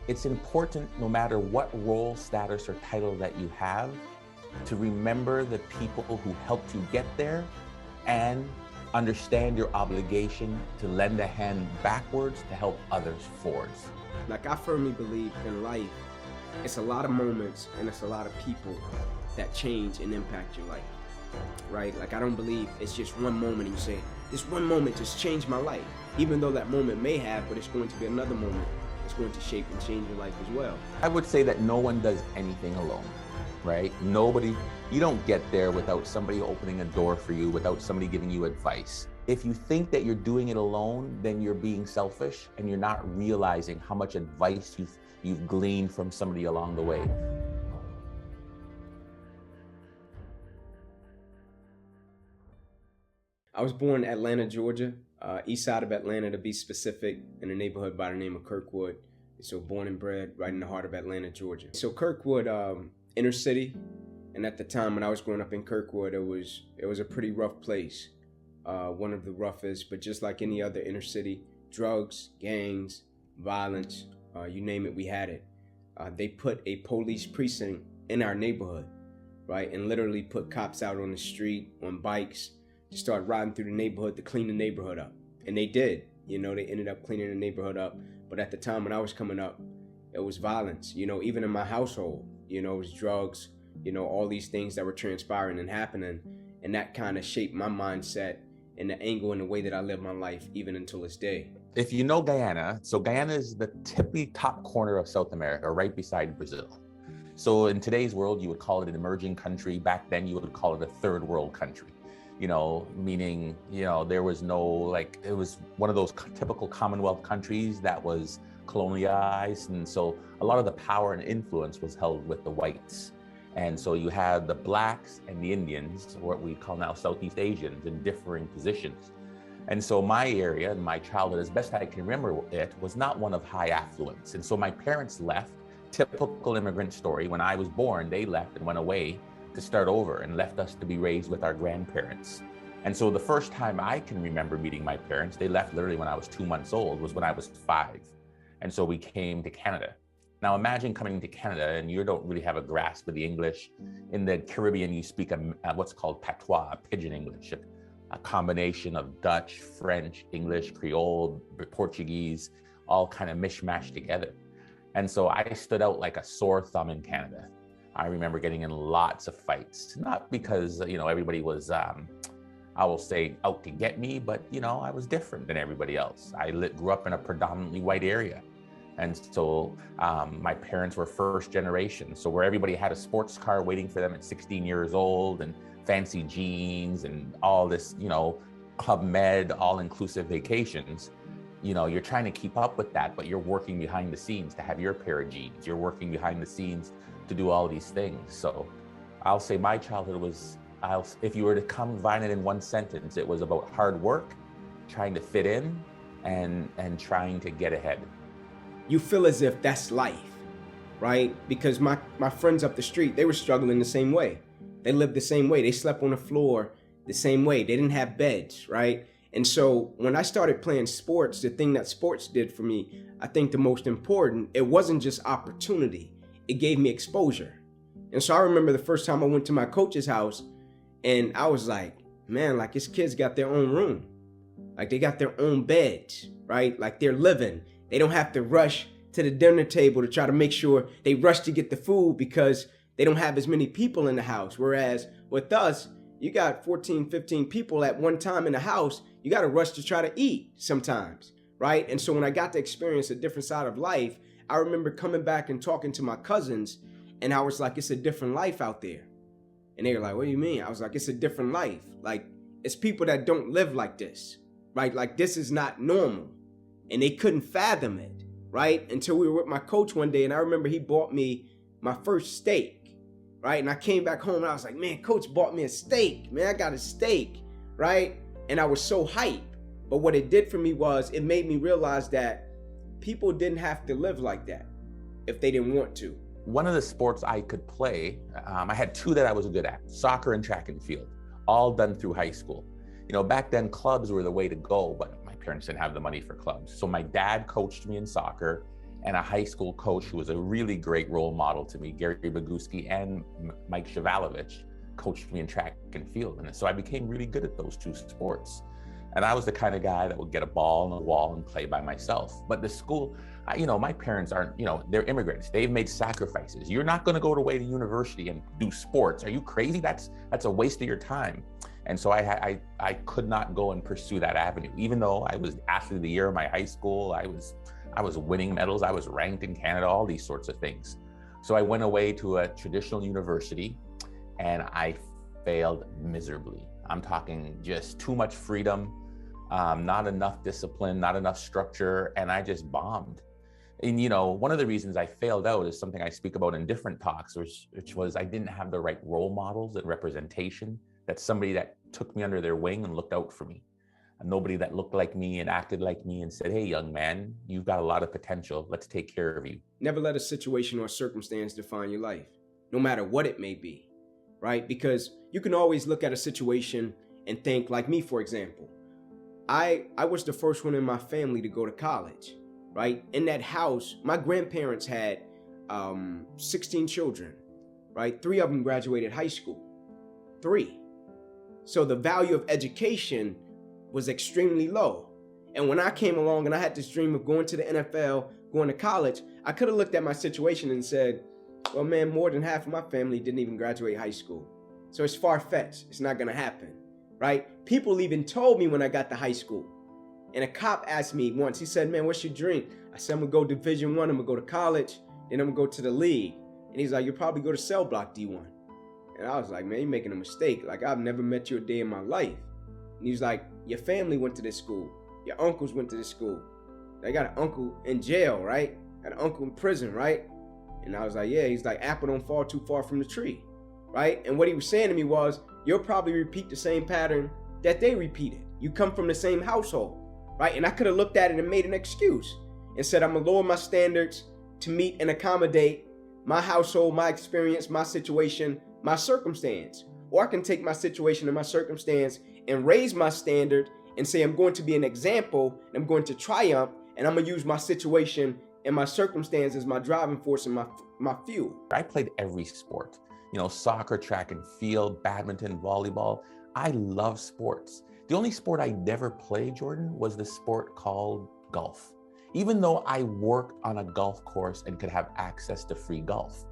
It's important, no matter what role, status, or title that you have, to remember the people who helped you get there and understand your obligation to lend a hand backwards to help others forwards. Like, I firmly believe in life, it's a lot of moments and it's a lot of people that change and impact your life, right? Like, I don't believe it's just one moment and you say, this one moment just changed my life. Even though that moment may have, but it's going to be another moment that's going to shape and change your life as well. I would say that no one does anything alone, right? Nobody, you don't get there without somebody opening a door for you, without somebody giving you advice. If you think that you're doing it alone, then you're being selfish and you're not realizing how much advice you've gleaned from somebody along the way. I was born in Atlanta, Georgia, east side of Atlanta to be specific, in a neighborhood by the name of Kirkwood. So born and bred right in the heart of Atlanta, Georgia. So Kirkwood, inner city, and at the time when I was growing up in Kirkwood, it was a pretty rough place. One of the roughest, but just like any other inner city, drugs, gangs, violence, you name it, we had it. They put a police precinct in our neighborhood, right? And literally put cops out on the street, on bikes, to start riding through the neighborhood to clean the neighborhood up. And they did, they ended up cleaning the neighborhood up. But at the time when I was coming up, it was violence, even in my household, it was drugs, all these things that were transpiring and happening. And that kind of shaped my mindset and the angle and the way that I live my life even until this day. If you know Guyana, so Guyana is the tippy top corner of South America, right beside Brazil. So in today's world, you would call it an emerging country. Back then, you would call it a third world country. Meaning, there was no, it was one of those typical Commonwealth countries that was colonialized. And so a lot of the power and influence was held with the whites. And so you had the blacks and the Indians, what we call now Southeast Asians, in differing positions. And so my area and my childhood, as best I can remember it, was not one of high affluence. And so my parents left, typical immigrant story. When I was born, they left and went away to start over and left us to be raised with our grandparents. And so the first time I can remember meeting my parents, they left literally when I was 2 months old, was when I was 5. And so we came to Canada. Now imagine coming to Canada and you don't really have a grasp of the English. In the Caribbean, you speak what's called patois, pidgin English, a combination of Dutch, French, English, Creole, Portuguese, all kind of mishmashed together. And so I stood out like a sore thumb in Canada. I remember getting in lots of fights, not because, everybody was, I will say, out to get me, but, I was different than everybody else. I grew up in a predominantly white area. And so my parents were first generation. So where everybody had a sports car waiting for them at 16 years old and fancy jeans and all this, Club Med, all-inclusive vacations, you're trying to keep up with that, but you're working behind the scenes to have your pair of jeans. You're working behind the scenes to do all these things. So I'll say my childhood was, if you were to combine it in one sentence, it was about hard work, trying to fit in and trying to get ahead. You feel as if that's life, right? Because my friends up the street, they were struggling the same way. They lived the same way. They slept on the floor the same way. They didn't have beds, right? And so when I started playing sports, the thing that sports did for me, I think the most important, it wasn't just opportunity. It gave me exposure. And so I remember the first time I went to my coach's house and I was like, man, like his kids got their own room. Like they got their own beds, right? Like they're living. They don't have to rush to the dinner table to try to make sure they rush to get the food because they don't have as many people in the house. Whereas with us, you got 14, 15 people at one time in the house. You got to rush to try to eat sometimes, right? And so when I got to experience a different side of life, I remember coming back and talking to my cousins, and I was like, it's a different life out there. And they were like, what do you mean? I was like, it's a different life. Like, it's people that don't live like this, right? Like, this is not normal. And they couldn't fathom it, right? Until we were with my coach one day, and I remember he bought me my first steak, right? And I came back home, and I was like, man, coach bought me a steak. Man, I got a steak, right? And I was so hyped. But what it did for me was it made me realize that people didn't have to live like that if they didn't want to. One of the sports I could play, I had 2 that I was good at, soccer and track and field, all done through high school. Back then clubs were the way to go, but my parents didn't have the money for clubs. So my dad coached me in soccer and a high school coach who was a really great role model to me, Gary Boguski and Mike Shavalovich, coached me in track and field. And so I became really good at those two sports. And I was the kind of guy that would get a ball on the wall and play by myself. But the school, my parents aren't, they're immigrants. They've made sacrifices. You're not going to go away to university and do sports. Are you crazy? That's a waste of your time. And so I could not go and pursue that avenue. Even though I was athlete of the year in my high school, I was winning medals. I was ranked in Canada, all these sorts of things. So I went away to a traditional university and I failed miserably. I'm talking just too much freedom, not enough discipline, not enough structure, and I just bombed. And one of the reasons I failed out is something I speak about in different talks, which was I didn't have the right role models and representation. That's somebody that took me under their wing and looked out for me. And nobody that looked like me and acted like me and said, hey, young man, you've got a lot of potential. Let's take care of you. Never let a situation or circumstance define your life, no matter what it may be, right? Because you can always look at a situation and think, like me, for example, I was the first one in my family to go to college, right? In that house, my grandparents had 16 children, right? 3 of them graduated high school, 3. So the value of education was extremely low. And when I came along and I had this dream of going to the NFL, going to college, I could have looked at my situation and said, well, man, more than half of my family didn't even graduate high school. So it's far-fetched. It's not going to happen, right? People even told me when I got to high school. And a cop asked me once, he said, man, what's your dream? I said, I'm going to go Division I, I'm going to go to college, then I'm going to go to the league. And he's like, you'll probably go to cell block D1. And I was like, man, you're making a mistake. Like, I've never met you a day in my life. And he was like, your family went to this school. Your uncles went to this school. They got an uncle in jail, right? Got an uncle in prison, right? And I was like, yeah. He's like, apple don't fall too far from the tree, right? And what he was saying to me was, you'll probably repeat the same pattern that they repeated. You come from the same household, right? And I could have looked at it and made an excuse and said, I'm going to lower my standards to meet and accommodate my household, my experience, my situation, my circumstance. Or I can take my situation and my circumstance and raise my standard and say I'm going to be an example and I'm going to triumph and I'm going to use my situation and my circumstance as my driving force and my fuel. I played every sport, soccer, track and field, badminton, volleyball. I love sports. The only sport I never played, Jordan, was the sport called golf. Even though I worked on a golf course and could have access to free golf.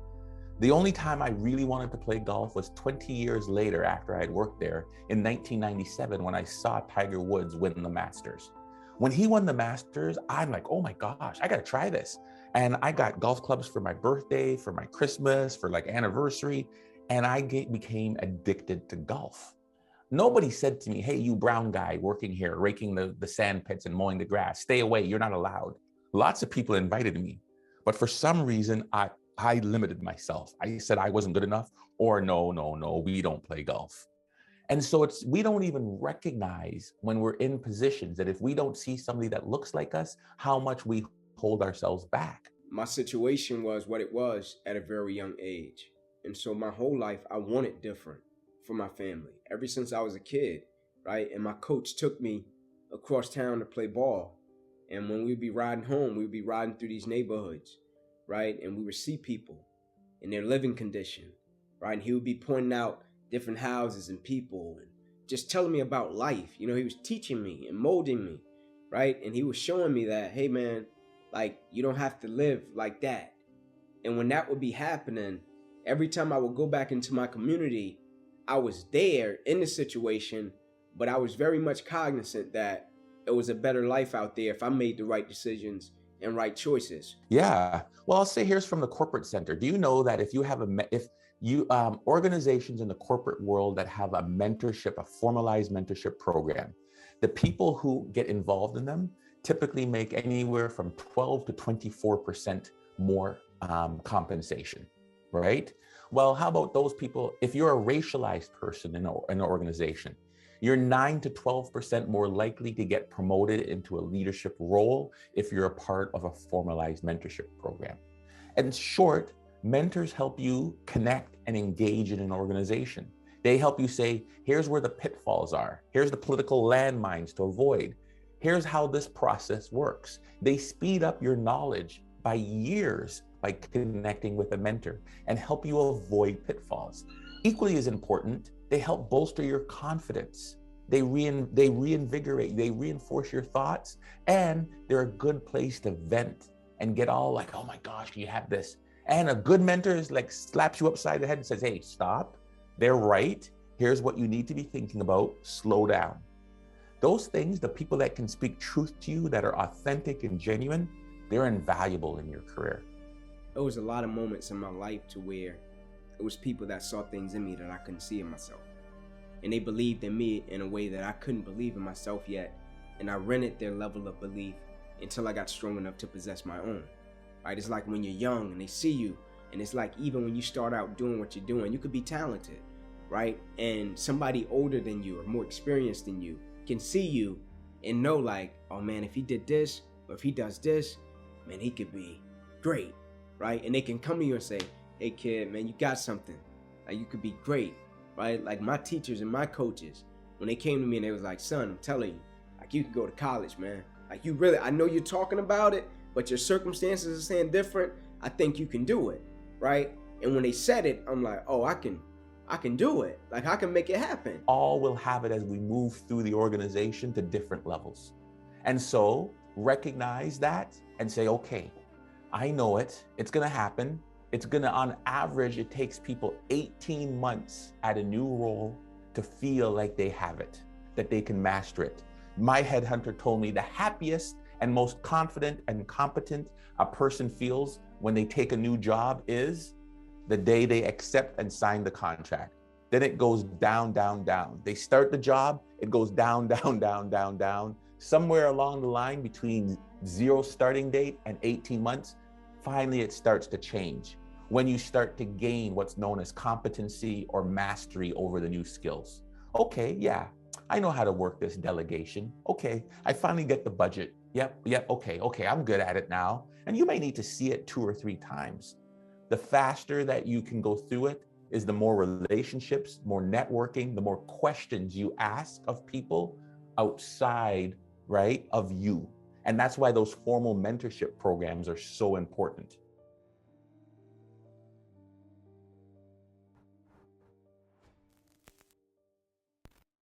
The only time I really wanted to play golf was 20 years later after I had worked there in 1997 when I saw Tiger Woods win the Masters. When he won the Masters, I'm like, oh my gosh, I got to try this. And I got golf clubs for my birthday, for my Christmas, for like anniversary, and I became addicted to golf. Nobody said to me, hey, you brown guy working here, raking the sand pits and mowing the grass, stay away, you're not allowed. Lots of people invited me, but for some reason, I limited myself. I said I wasn't good enough, or no, we don't play golf. And so we don't even recognize when we're in positions that if we don't see somebody that looks like us, how much we hold ourselves back. My situation was what it was at a very young age. And so my whole life, I wanted different for my family. Ever since I was a kid, right? And my coach took me across town to play ball. And when we'd be riding home, we'd be riding through these neighborhoods, right? And we would see people in their living condition, right? And he would be pointing out different houses and people and just telling me about life. He was teaching me and molding me, right? And he was showing me that, hey man, like you don't have to live like that. And when that would be happening, every time I would go back into my community, I was there in the situation, but I was very much cognizant that it was a better life out there if I made the right decisions and right choices. Yeah. Well, I'll say here's from the corporate center. Do you know that if you have organizations in the corporate world that have a mentorship, a formalized mentorship program, the people who get involved in them typically make anywhere from 12 to 24% more compensation, right? Well, how about those people? If you're a racialized person in an organization, you're 9 to 12% more likely to get promoted into a leadership role if you're a part of a formalized mentorship program. And in short, mentors help you connect and engage in an organization. They help you say, here's where the pitfalls are. Here's the political landmines to avoid. Here's how this process works. They speed up your knowledge by years by connecting with a mentor and help you avoid pitfalls. Equally as important, they help bolster your confidence. They reinvigorate, they reinforce your thoughts, and they're a good place to vent and get all like, oh my gosh, you have this. And a good mentor is like slaps you upside the head and says, hey, stop. They're right. Here's what you need to be thinking about. Slow down. Those things, the people that can speak truth to you, that are authentic and genuine, they're invaluable in your career. There was a lot of moments in my life to where it was people that saw things in me that I couldn't see in myself. And they believed in me in a way that I couldn't believe in myself yet. And I rented their level of belief until I got strong enough to possess my own. Right? It's like when you're young and they see you, and it's like even when you start out doing what you're doing, you could be talented, right? And somebody older than you or more experienced than you can see you and know like, oh man, if he did this, or if he does this, man, he could be great, right? And they can come to you and say, hey kid, man, you got something. Like you could be great, right? Like my teachers and my coaches, when they came to me and they was like, son, I'm telling you, like you could go to college, man. Like you really, I know you're talking about it, but your circumstances are saying different. I think you can do it, right? And when they said it, I'm like, oh, I can do it. Like I can make it happen. All will have it as we move through the organization to different levels. And so recognize that and say, okay, I know it. It's going to happen. It's going to, on average, it takes people 18 months at a new role to feel like they have it, that they can master it. My headhunter told me the happiest and most confident and competent a person feels when they take a new job is the day they accept and sign the contract. Then it goes down, down, down. They start the job, it goes down, down, down, down, down. Somewhere along the line between 0 starting date and 18 months, finally it starts to change when you start to gain what's known as competency or mastery over the new skills. Okay, yeah, I know how to work this delegation. Okay, I finally get the budget. Yep, okay, I'm good at it now. And you may need to see it 2 or 3 times. The faster that you can go through it is the more relationships, more networking, the more questions you ask of people outside, right, of you. And that's why those formal mentorship programs are so important.